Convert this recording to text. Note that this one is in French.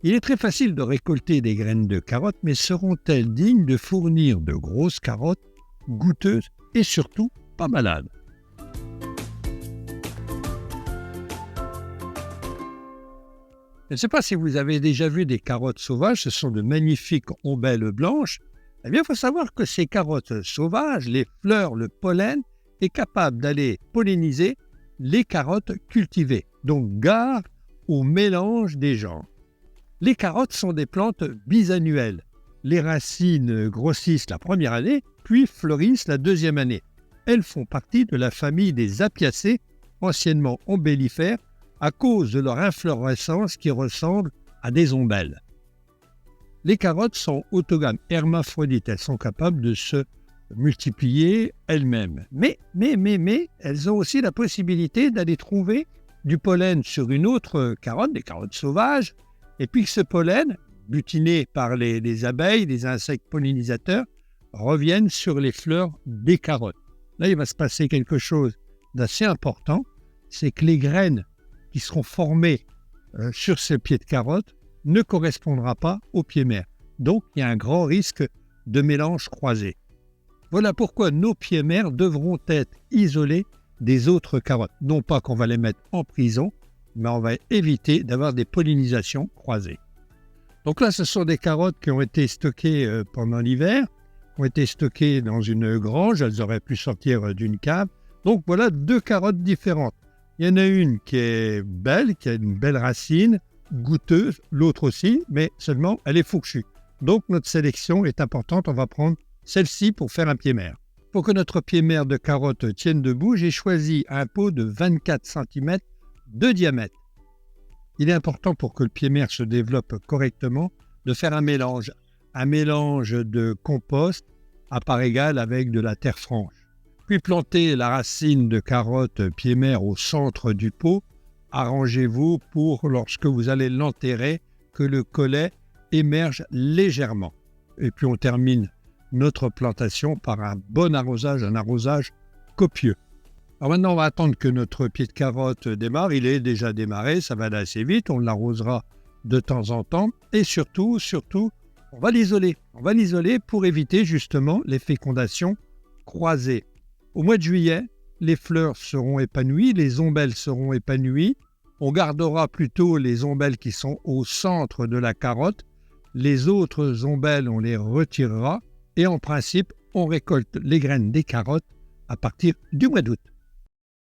Il est très facile de récolter des graines de carottes, mais seront-elles dignes de fournir de grosses carottes, goûteuses et surtout pas malades? Je ne sais pas si vous avez déjà vu des carottes sauvages, ce sont de magnifiques ombelles blanches. Eh bien, il faut savoir que ces carottes sauvages, les fleurs, le pollen, est capable d'aller polliniser les carottes cultivées. Donc, gare au mélange des genres. Les carottes sont des plantes bisannuelles. Les racines grossissent la première année, puis fleurissent la deuxième année. Elles font partie de la famille des apiacées, anciennement ombellifères, à cause de leur inflorescence qui ressemble à des ombelles. Les carottes sont autogames, hermaphrodites. Elles sont capables de se multiplier elles-mêmes. Mais, elles ont aussi la possibilité d'aller trouver du pollen sur une autre carotte, des carottes sauvages, et puis que ce pollen, butiné par les abeilles, les insectes pollinisateurs, reviennent sur les fleurs des carottes. Là, il va se passer quelque chose d'assez important, c'est que les graines qui seront formées sur ces pieds de carotte ne correspondra pas aux pieds mères. Donc, il y a un grand risque de mélange croisé. Voilà pourquoi nos pieds mères devront être isolés des autres carottes. Non pas qu'on va les mettre en prison, mais on va éviter d'avoir des pollinisations croisées. Donc là, ce sont des carottes qui ont été stockées pendant l'hiver, ont été stockées dans une grange, elles auraient pu sortir d'une cave. Donc voilà deux carottes différentes. Il y en a une qui est belle, qui a une belle racine, goûteuse, l'autre aussi, mais seulement elle est fourchue. Donc notre sélection est importante, on va prendre celle-ci pour faire un pied-mère. Pour que notre pied-mère de carotte tienne debout, j'ai choisi un pot de 24 cm de diamètre. Il est important pour que le pied-mère se développe correctement de faire un mélange de compost à part égale avec de la terre franche. Puis planter la racine de carotte pied-mère au centre du pot. Arrangez-vous pour, lorsque vous allez l'enterrer, que le collet émerge légèrement. Et puis on termine notre plantation par un bon arrosage, un arrosage copieux. Alors maintenant, on va attendre que notre pied de carotte démarre. Il est déjà démarré, ça va aller assez vite. On l'arrosera de temps en temps. Et surtout, on va l'isoler. On va l'isoler pour éviter justement les fécondations croisées. Au mois de juillet, les fleurs seront épanouies, les ombelles seront épanouies. On gardera plutôt les ombelles qui sont au centre de la carotte. Les autres ombelles, on les retirera. Et en principe, on récolte les graines des carottes à partir du mois d'août.